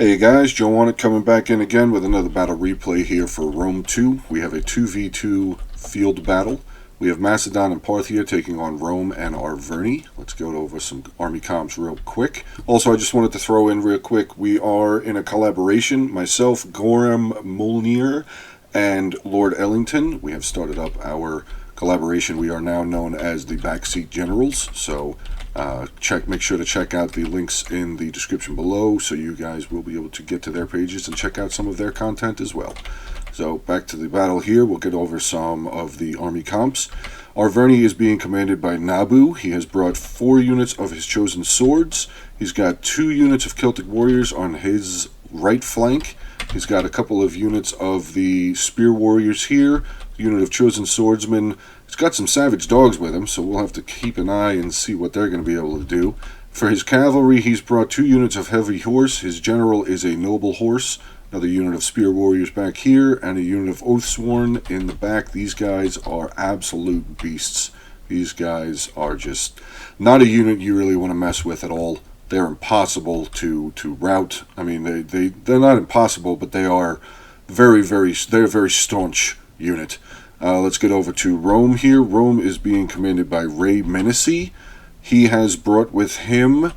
Hey guys, Joe On It coming back in again with another battle replay here for Rome 2. We have a 2v2 field battle. We have Macedon and Parthia taking on Rome and Arverni. Let's go over some army comps real quick. Also, I just wanted to throw in real quick, we are in a collaboration. Myself, Gorham Molnir, and Lord Ellington. We have started up our collaboration. We are now known as the Backseat Generals, so make sure to check out the links in the description below so you guys will be able to get to their pages and check out some of their content as well. So back to the battle here. We'll get over some of the army comps. Arverni is being commanded by Nabu. He has brought 4 units of his chosen swords. He's got 2 units of Celtic warriors on his right flank. He's got a couple of units of the spear warriors here, unit of chosen swordsmen. He's got some savage dogs with him, so we'll have to keep an eye and see what they're going to be able to do. For his cavalry, he's brought 2 units of heavy horse. His general is a noble horse. Another unit of spear warriors back here, and a unit of Oathsworn in the back. These guys are absolute beasts. These guys are just not a unit you really want to mess with at all. They're impossible to rout. I mean, they're not impossible, but they are they're a very staunch unit. Let's get over to Rome here. Rome is being commanded by Ray Menacey. He has brought with him,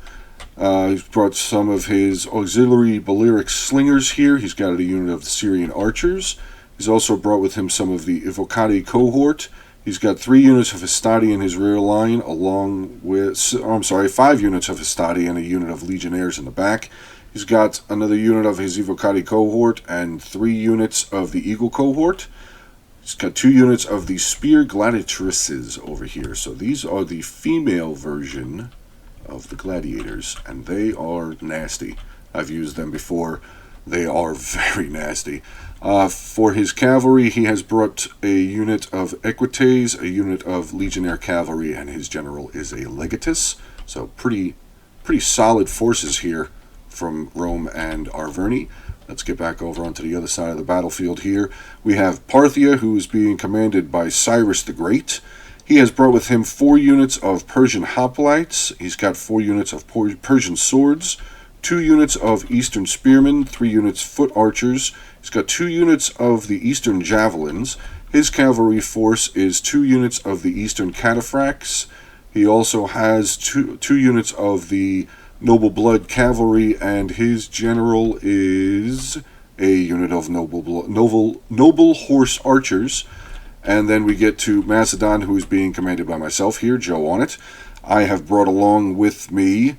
he's brought some of his auxiliary Balearic slingers here. He's got a unit of the Syrian archers. He's also brought with him some of the Evocati cohort. He's got 3 units of Hastati in his rear line, along with, 5 units of Hastati and a unit of Legionnaires in the back. He's got another unit of his Evocati cohort and 3 units of the Eagle cohort. He's got 2 units of the Spear Gladiatrices over here. So these are the female version of the gladiators, and they are nasty. I've used them before. They are very nasty. For his cavalry, he has brought a unit of Equites, a unit of Legionnaire cavalry, and his general is a Legatus. So pretty solid forces here from Rome and Arverni. Let's get back over onto the other side of the battlefield here. We have Parthia, who is being commanded by Cyrus the Great. He has brought with him 4 units of Persian hoplites. He's got 4 units of Persian swords, 2 units of Eastern spearmen, 3 units foot archers. He's got 2 units of the Eastern javelins. His cavalry force is 2 units of the Eastern cataphracts. He also has two units of the Noble Blood cavalry, and his general is a unit of noble horse archers. And then we get to Macedon, who is being commanded by myself here, Joe On It. I have brought along with me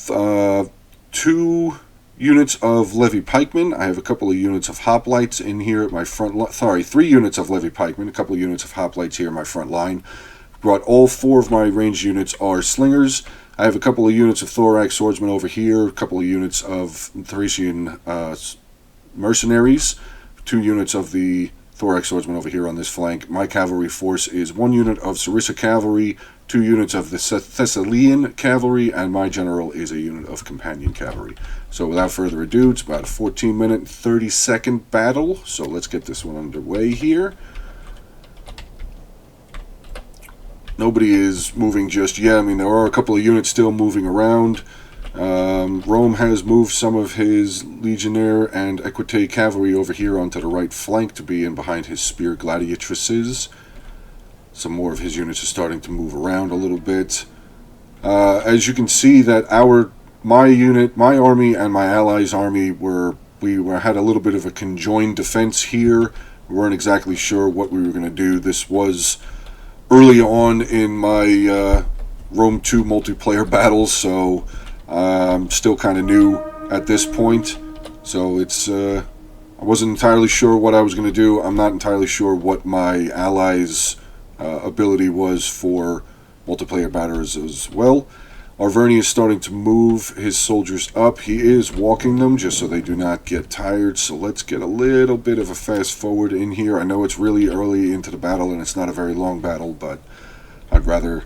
2 units of Levy pikemen. I have a couple of units of hoplites in here at my front line. 3 units of Levy pikemen, a couple of units of hoplites here in my front line. Brought all 4 of my ranged units are slingers. I have a couple of units of thorax swordsmen over here, a couple of units of Thracian mercenaries, 2 units of the thorax swordsmen over here on this flank. My cavalry force is 1 unit of Sarissa cavalry, 2 units of the Thessalian cavalry, and my general is a unit of companion cavalry. So without further ado, it's about a 14-minute, 30-second battle. So let's get this one underway here. Nobody is moving just yet. I mean, there are a couple of units still moving around. Rome has moved some of his Legionnaire and Equite cavalry over here onto the right flank to be in behind his Spear Gladiatrices. Some more of his units are starting to move around a little bit. As you can see, that my army and my allies' army had a little bit of a conjoined defense here. We weren't exactly sure what we were going to do. This was early on in my Rome 2 multiplayer battles, so I'm still kind of new at this point. So I wasn't entirely sure what I was going to do. I'm not entirely sure what my allies' ability was for multiplayer battles as well. Arverni is starting to move his soldiers up. He is walking them just so they do not get tired. So let's get a little bit of a fast forward in here. I know it's really early into the battle and it's not a very long battle, but I'd rather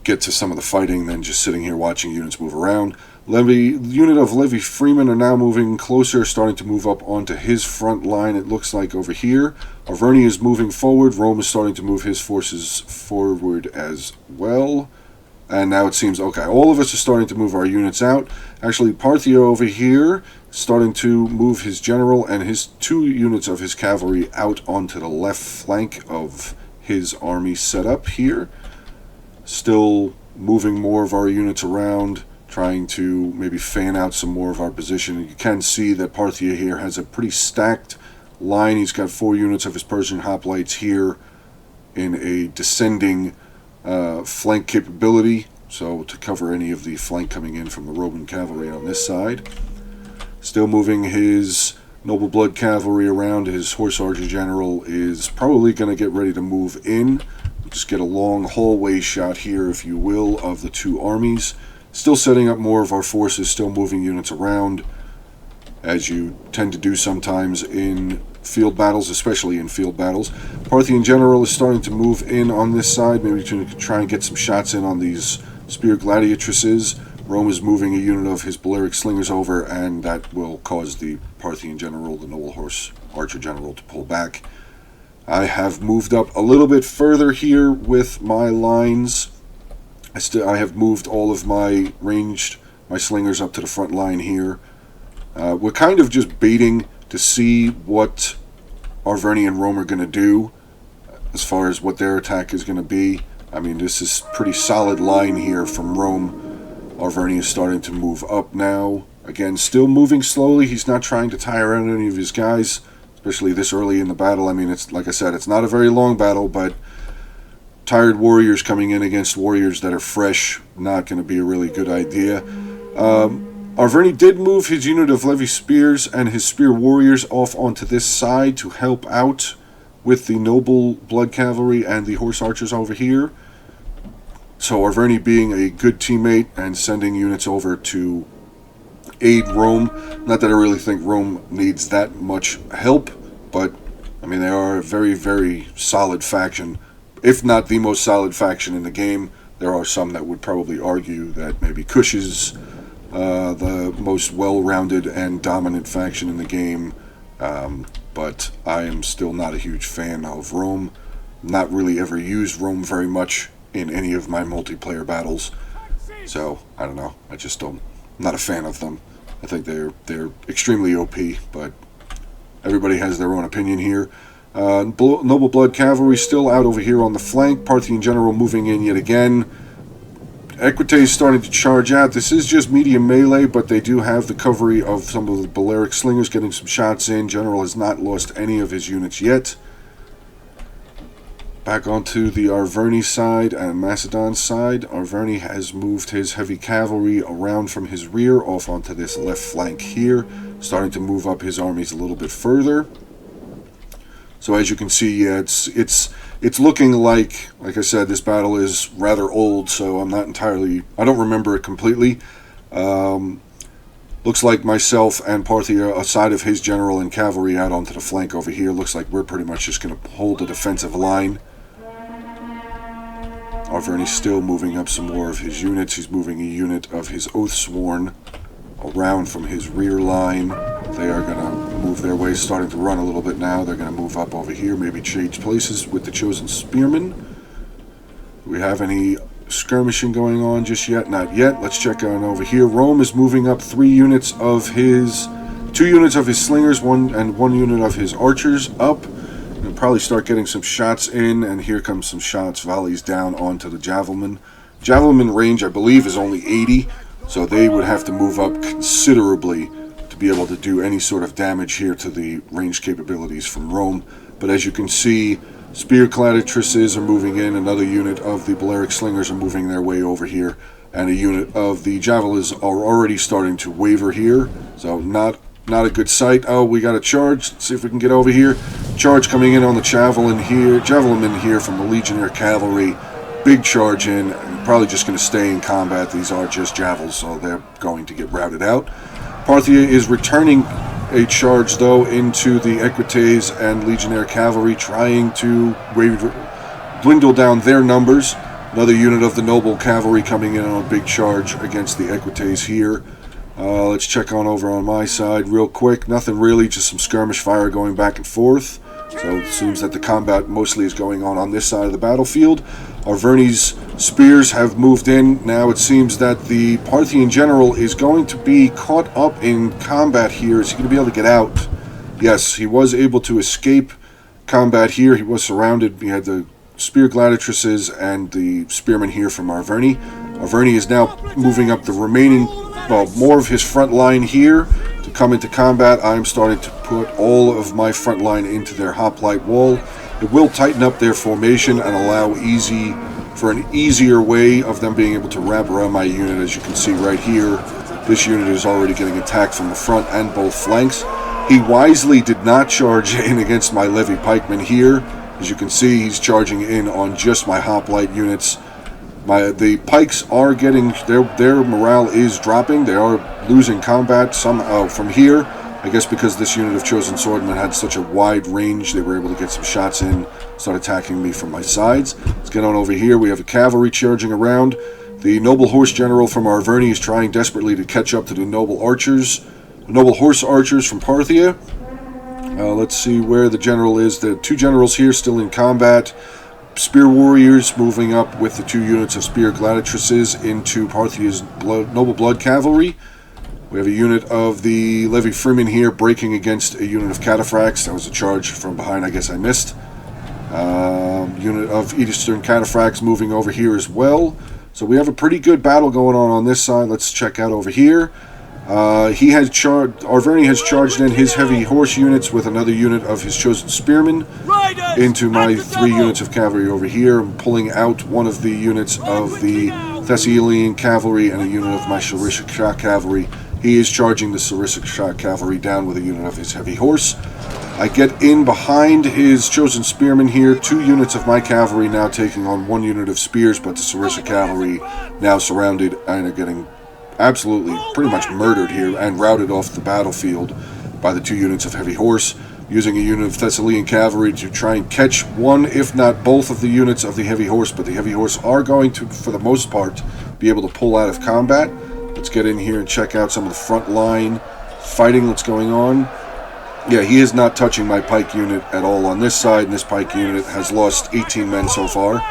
get to some of the fighting than just sitting here watching units move around. Unit of Levy Freemen are now moving closer, starting to move up onto his front line, it looks like, over here. Arverni is moving forward. Rome is starting to move his forces forward as well. And now it seems, okay, all of us are starting to move our units out. Actually, Parthia over here starting to move his general and his 2 units of his cavalry out onto the left flank of his army setup here. Still moving more of our units around, trying to maybe fan out some more of our position. You can see that Parthia here has a pretty stacked line. He's got 4 units of his Persian hoplites here in a descending flank capability, so to cover any of the flank coming in from the Roman cavalry on this side. Still moving his noble blood cavalry around. His horse archer general is probably going to get ready to move in. Just get a long hallway shot here, if you will, of the 2 armies. Still setting up more of our forces, still moving units around, as you tend to do sometimes in field battles, especially in field battles. Parthian general is starting to move in on this side, maybe to try and get some shots in on these spear gladiatresses. Rome is moving a unit of his Balearic slingers over, and that will cause the Parthian general, the noble horse archer general, to pull back. I have moved up a little bit further here with my lines. I have moved all of my slingers up to the front line here. We're kind of just baiting to see what Arverni and Rome are going to do as far as what their attack is going to be. I mean, this is pretty solid line here from Rome. Arverni is starting to move up now. Again, still moving slowly. He's not trying to tie around any of his guys, especially this early in the battle. I mean, it's like I said, it's not a very long battle, but tired warriors coming in against warriors that are fresh, not going to be a really good idea. Arverni did move his unit of Levy spears and his spear warriors off onto this side to help out with the noble blood cavalry and the horse archers over here. So Arverni, being a good teammate and sending units over to aid Rome. Not that I really think Rome needs that much help, but I mean, they are a very, very solid faction. If not the most solid faction in the game, there are some that would probably argue that maybe Kush is the most well-rounded and dominant faction in the game, but I am still not a huge fan of Rome. Not really ever used Rome very much in any of my multiplayer battles, so I don't know. I just don't. I'm not a fan of them. I think they're extremely OP, but everybody has their own opinion here. Noble Blood Cavalry still out over here on the flank. Parthian General moving in yet again. Equites starting to charge out. This is just medium melee, but they do have the cover of some of the Balearic slingers getting some shots in. General has not lost any of his units yet. Back onto the Arverni side and Macedon side. Arverni has moved his heavy cavalry around from his rear off onto this left flank here, starting to move up his armies a little bit further. So as you can see, it's looking like I said, this battle is rather old, so I don't remember it completely. Looks like myself and Parthia, aside of his general and cavalry out onto the flank over here, looks like we're pretty much just going to hold a defensive line. Arverni's still moving up some more of his units. He's moving a unit of his Oathsworn around from his rear line. They are going to move their way, starting to run a little bit now. They're going to move up over here, maybe change places with the Chosen Spearmen. Do we have any skirmishing going on just yet? Not yet. Let's check on over here. Rome is moving up 2 units of his slingers, one unit of his archers up. We'll probably start getting some shots in, and here comes some shots, volleys down onto the Javelin. Javelin range, I believe, is only 80, so they would have to move up considerably to be able to do any sort of damage here to the range capabilities from Rome. But as you can see, spear gladiatresses are moving in, another unit of the Balearic slingers are moving their way over here, and a unit of the Javelins are already starting to waver here, so not a good sight. Oh, we got a charge. Let's see if we can get over here. Charge coming in on the Javelin here from the Legionnaire Cavalry. Big charge in. Probably just going to stay in combat. These are just Javels, so they're going to get routed out. Parthia is returning a charge, though, into the Equites and Legionnaire Cavalry, trying to dwindle down their numbers. Another unit of the Noble Cavalry coming in on a big charge against the Equites here. Let's check on over on my side real quick. Nothing really, just some skirmish fire going back and forth. So it seems that the combat mostly is going on this side of the battlefield. Arverni's spears have moved in. Now it seems that the Parthian general is going to be caught up in combat here. Is he going to be able to get out? Yes, he was able to escape combat here. He was surrounded. He had the spear gladiatresses and the spearmen here from Arverni. Arverni is now moving up the remaining, well, more of his front line here to come into combat. I'm starting to put all of my front line into their hoplite wall. It will tighten up their formation and allow for an easier way of them being able to wrap around my unit. As you can see right here, this unit is already getting attacked from the front and both flanks. He wisely did not charge in against my levy pikemen here. As you can see, he's charging in on just my hoplite units. The pikes are getting, their morale is dropping. They are losing combat somehow from here. I guess because this unit of chosen swordsmen had such a wide range, they were able to get some shots in, start attacking me from my sides. Let's get on over here. We have a cavalry charging around. The noble horse general from Arverni is trying desperately to catch up to the noble horse archers from Parthia. Let's see where the general is. The two generals here still in combat. Spear warriors moving up with the two units of spear gladiatresses into Parthia's noble blood cavalry. We have a unit of the levy freemen here breaking against a unit of cataphracts. That was a charge from behind, I guess I missed. Unit of Eastern cataphracts moving over here as well. So we have a pretty good battle going on this side. Let's check out over here. Arverni has charged in his heavy horse units with another unit of his chosen spearmen into my 3 units of cavalry over here. I'm pulling out one of the units of the Thessalian cavalry and a unit of my Sarissa shock cavalry. He is charging the Sarissa shock cavalry down with a unit of his heavy horse. I get in behind his chosen spearmen here. 2 units of my cavalry now taking on 1 unit of spears, but the Sarissa cavalry now surrounded and are getting absolutely pretty much murdered here and routed off the battlefield by the 2 units of heavy horse, using a unit of Thessalian cavalry to try and catch one, if not both, of the units of the heavy horse. But the heavy horse are going to, for the most part, be able to pull out of combat. Let's get in here and check out some of the front line fighting that's going on. Yeah, he is not touching my pike unit at all on this side, and this pike unit has lost 18 men so far.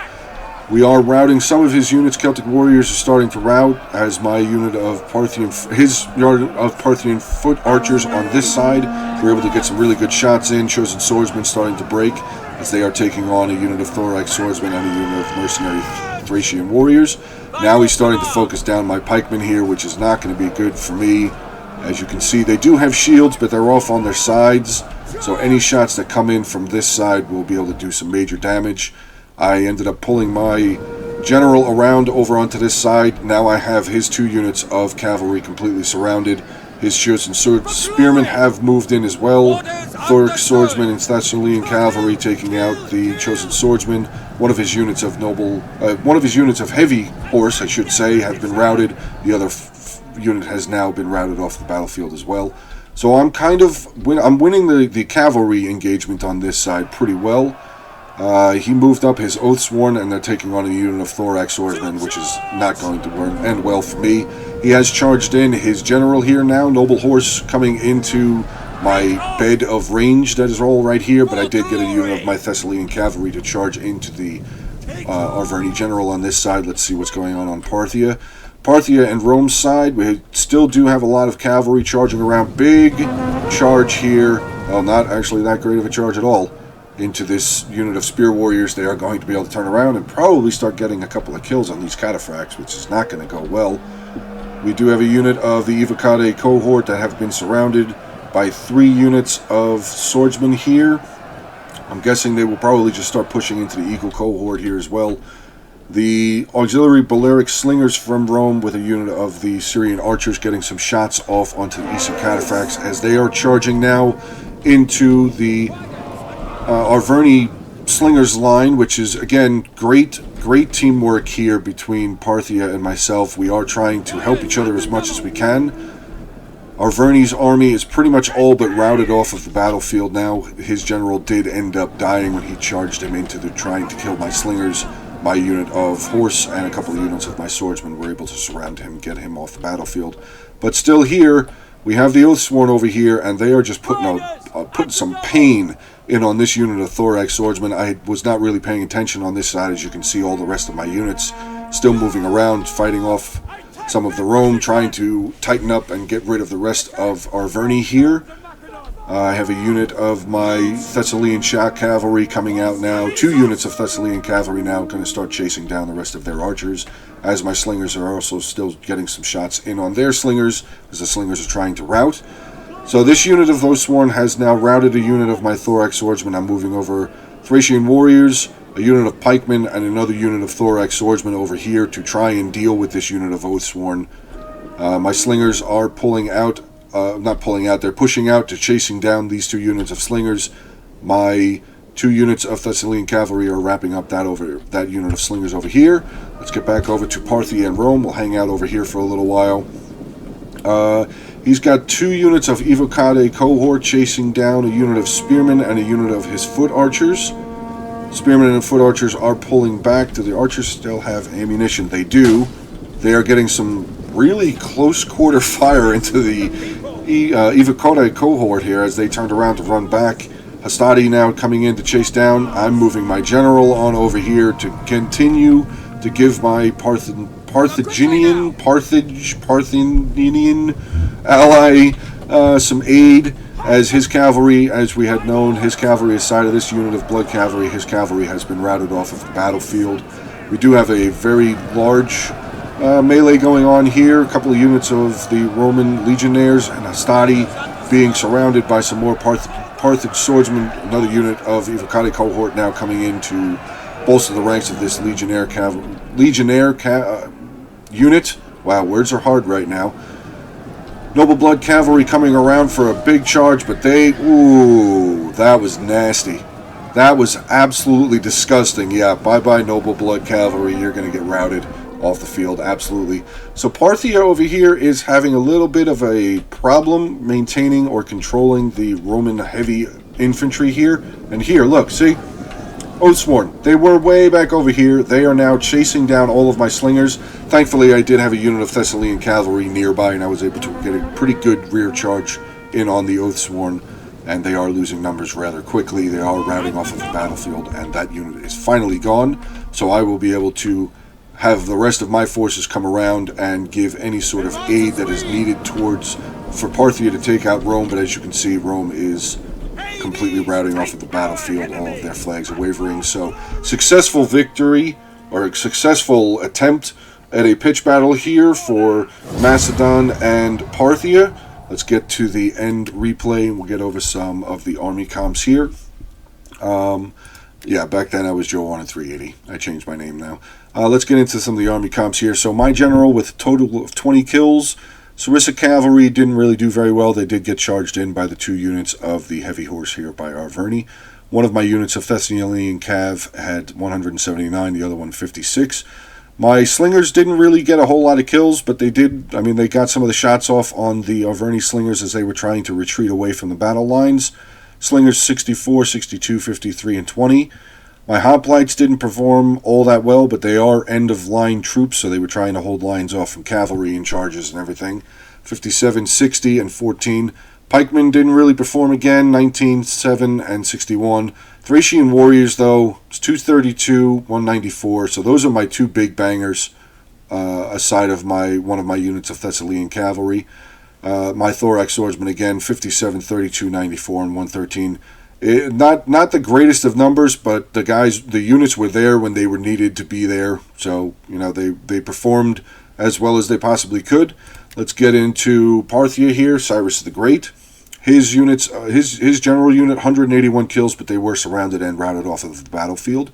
We are routing some of his units. Celtic warriors are starting to rout as my unit of Parthian foot archers on this side. We're able to get some really good shots in. Chosen swordsmen starting to break as they are taking on a unit of thorax swordsmen and a unit of mercenary Thracian warriors. Now he's starting to focus down my pikemen here, which is not going to be good for me. As you can see, they do have shields, but they're off on their sides. So any shots that come in from this side will be able to do some major damage. I ended up pulling my general around over onto this side. Now I have his 2 units of cavalry completely surrounded. His chosen spearmen have moved in as well. Thorax swordsmen and Thessalian cavalry taking out the chosen swordsman. One of his units of heavy horse, I should say, has been routed. The other unit has now been routed off the battlefield as well. So I'm winning the cavalry engagement on this side pretty well. He moved up his Oathsworn, and they're taking on a unit of thorax swordsmen, which is not going to end well for me. He has charged in his general here now, noble horse, coming into my bed of range that is all right here, but I did get a unit of my Thessalian cavalry to charge into the Arverni general on this side. Let's see what's going on Parthia. Parthia and Rome's side, we still do have a lot of cavalry charging around. Big charge here. Well, not actually that great of a charge at all. Into this unit of spear warriors. They are going to be able to turn around and probably start getting a couple of kills on these cataphracts, which is not going to go well. We do have a unit of the Evocade cohort that have been surrounded by 3 units of swordsmen here. I'm guessing they will probably just start pushing into the Eagle cohort here as well. The auxiliary Balearic slingers from Rome with a unit of the Syrian archers getting some shots off onto the Eastern cataphracts as they are charging now into the Arverni slingers line, which is, again, great teamwork here between Parthia and myself. We are trying to help each other as much as we can. Arverni's army is pretty much all but routed off of the battlefield now. His general did end up dying when he charged him into trying to kill my slingers. My unit of horse and a couple of units of my swordsmen were able to surround him and get him off the battlefield. But still here, we have the Oathsworn over here, and they are just putting some pain in on this unit of Thorax Swordsman. I was not really paying attention on this side. As you can see, all the rest of my units still moving around, fighting off some of the Rome, trying to tighten up and get rid of the rest of Arverni here. I have a unit of my Thessalian shock cavalry coming out now. 2 units of Thessalian cavalry now going to start chasing down the rest of their archers, as my slingers are also still getting some shots in on their slingers, as the slingers are trying to rout. So this unit of Oathsworn has now routed a unit of my Thorax Swordsman. I'm moving over Thracian warriors, a unit of pikemen, and another unit of Thorax Swordsman over here to try and deal with this unit of Oathsworn. My slingers are pulling out. Not pulling out, they're pushing out to chasing down these 2 units of slingers. My 2 units of Thessalian cavalry are wrapping up that unit of slingers over here. Let's get back over to Parthia and Rome. We'll hang out over here for a little while. He's got 2 units of Evocade cohort chasing down a unit of spearmen and a unit of his foot archers. Spearmen and foot archers are pulling back. Do the archers still have ammunition? They do. They are getting some really close quarter fire into the Evocade cohort here as they turned around to run back. Hastati now coming in to chase down. I'm moving my general on over here to continue to give my Parthenian ally some aid, as his cavalry, as we had known, his cavalry is side of this unit of blood cavalry. His cavalry has been routed off of the battlefield. We do have a very large melee going on here. A couple of units of the Roman legionnaires and Hastati being surrounded by some more Parthage swordsmen. Another unit of Evocade cohort now coming in to bolster the ranks of this legionnaire unit. Wow, words are hard right now. Noble Blood Cavalry coming around for a big charge, but ooh, that was nasty. That was absolutely disgusting. Yeah, bye-bye Noble Blood Cavalry. You're going to get routed off the field, absolutely. So Parthia over here is having a little bit of a problem maintaining or controlling the Roman heavy infantry here. And here, look, see? Oathsworn. They were way back over here. They are now chasing down all of my slingers. Thankfully, I did have a unit of Thessalian cavalry nearby, and I was able to get a pretty good rear charge in on the Oathsworn, and they are losing numbers rather quickly. They are routing off of the battlefield, and that unit is finally gone, so I will be able to have the rest of my forces come around and give any sort of aid that is needed for Parthia to take out Rome. But as you can see, Rome is completely routing off of the battlefield. All of their flags are wavering. So successful victory, or a successful attempt at a pitch battle here for Macedon and Parthia. Let's get to the end replay, and we'll get over some of the army comps here. Yeah, back then I was Joe on 380. I changed my name now. Let's get into some of the army comps here. So my general with a total of 20 kills. Sarissa Cavalry didn't really do very well. They did get charged in by the 2 units of the heavy horse here by Arverni. One of my units of Thessalian Cav had 179, the other one 56. My slingers didn't really get a whole lot of kills, but they did, they got some of the shots off on the Arverni slingers as they were trying to retreat away from the battle lines. Slingers 64, 62, 53, and 20. My hoplites didn't perform all that well, but they are end-of-line troops, so they were trying to hold lines off from cavalry and charges and everything. 57, 60, and 14. Pikemen didn't really perform again, 19, 7, and 61. Thracian warriors, though, it's 232, 194, so those are my 2 big bangers, aside of one of my units of Thessalian cavalry. My Thorax swordsman again, 57, 32, 94, and 113. Not the greatest of numbers, but the units were there when they were needed to be there. So, they performed as well as they possibly could. Let's get into Parthia here, Cyrus the Great. His units, his general unit, 181 kills, but they were surrounded and routed off of the battlefield.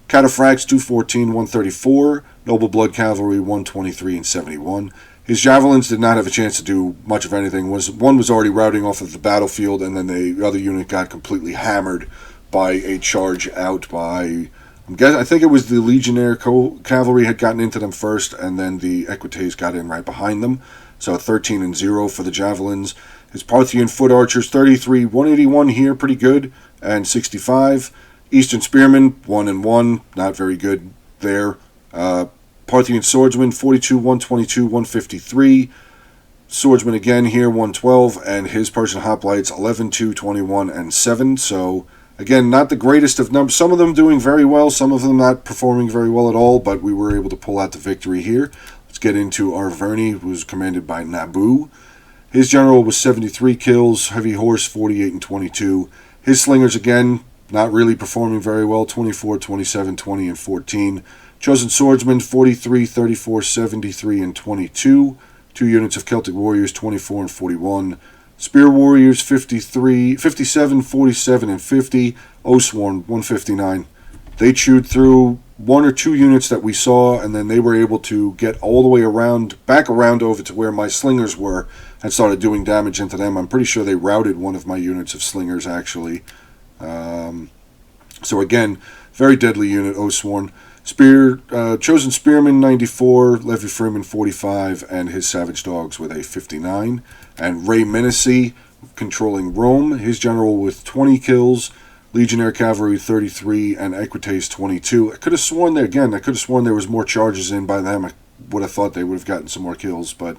Cataphracts, 214, 134. Noble Blood Cavalry, 123 and 71. His javelins did not have a chance to do much of anything. One was already routing off of the battlefield, and then the other unit got completely hammered by a charge out by, I think it was the Legionnaire Cavalry had gotten into them first, and then the Equites got in right behind them. So 13 and 0 for the javelins. His Parthian foot archers, 33, 181 here, pretty good, and 65. Eastern Spearmen, 1 and 1, not very good there. Parthian Swordsman, 42, 122, 153. Swordsman again here, 112. And his Persian Hoplites, 11, 2, 21, and 7. So Again, not the greatest of numbers. Some of them doing very well, some of them not performing very well at all, but we were able to pull out the victory here. Let's get into Arverni, who was commanded by Naboo. His general was 73 kills, heavy horse 48 and 22. His slingers, again, not really performing very well, 24, 27, 20, and 14. Chosen swordsmen, 43, 34, 73, and 22. 2 units of Celtic warriors, 24 and 41. Spear warriors, 53, 57, 47, and 50. Oathsworn, 159. They chewed through 1 or 2 units that we saw, and then they were able to get all the way around, back around over to where my slingers were, and started doing damage into them. I'm pretty sure they routed one of my units of slingers, actually. So again, very deadly unit, Oathsworn. Chosen Spearman 94, Levy Freeman 45, and his Savage Dogs with a 59. And Ray Menacey controlling Rome, his general with 20 kills, Legionnaire Cavalry 33, and Equites 22. I could have sworn there was more charges in by them. I would have thought they would have gotten some more kills, but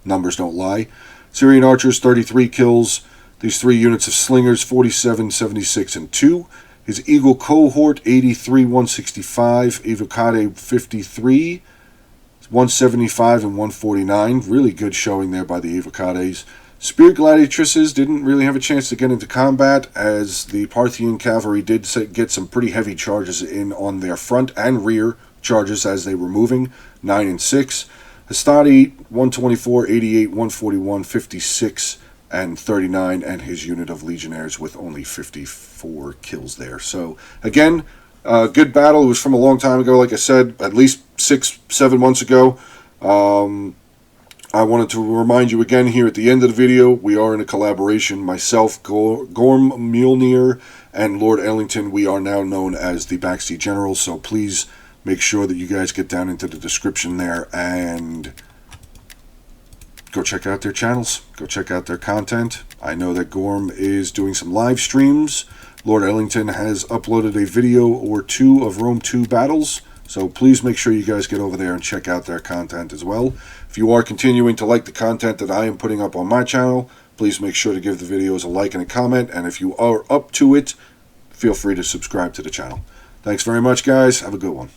numbers don't lie. Syrian Archers 33 kills, these 3 units of Slingers 47, 76, and 2. His Eagle Cohort, 83, 165. Evocade, 53, 175, and 149. Really good showing there by the Evocades. Spear Gladiatresses didn't really have a chance to get into combat, as the Parthian Cavalry did get some pretty heavy charges in on their front and rear charges as they were moving, 9 and 6. Hastati, 124, 88, 141, 56, and 39, and his unit of Legionnaires with only 54 kills there. So, again, good battle. It was from a long time ago, like I said, at least 6-7 months ago. I wanted to remind you again here at the end of the video, we are in a collaboration. Myself, Gorm Mjolnir, and Lord Ellington, we are now known as the Backseat Generals, so please make sure that you guys get down into the description there and go check out their channels. Go check out their content. I know that Gorm is doing some live streams. Lord Ellington has uploaded a video or 2 of Rome 2 battles. So please make sure you guys get over there and check out their content as well. If you are continuing to like the content that I am putting up on my channel, please make sure to give the videos a like and a comment. And if you are up to it, feel free to subscribe to the channel. Thanks very much, guys. Have a good one.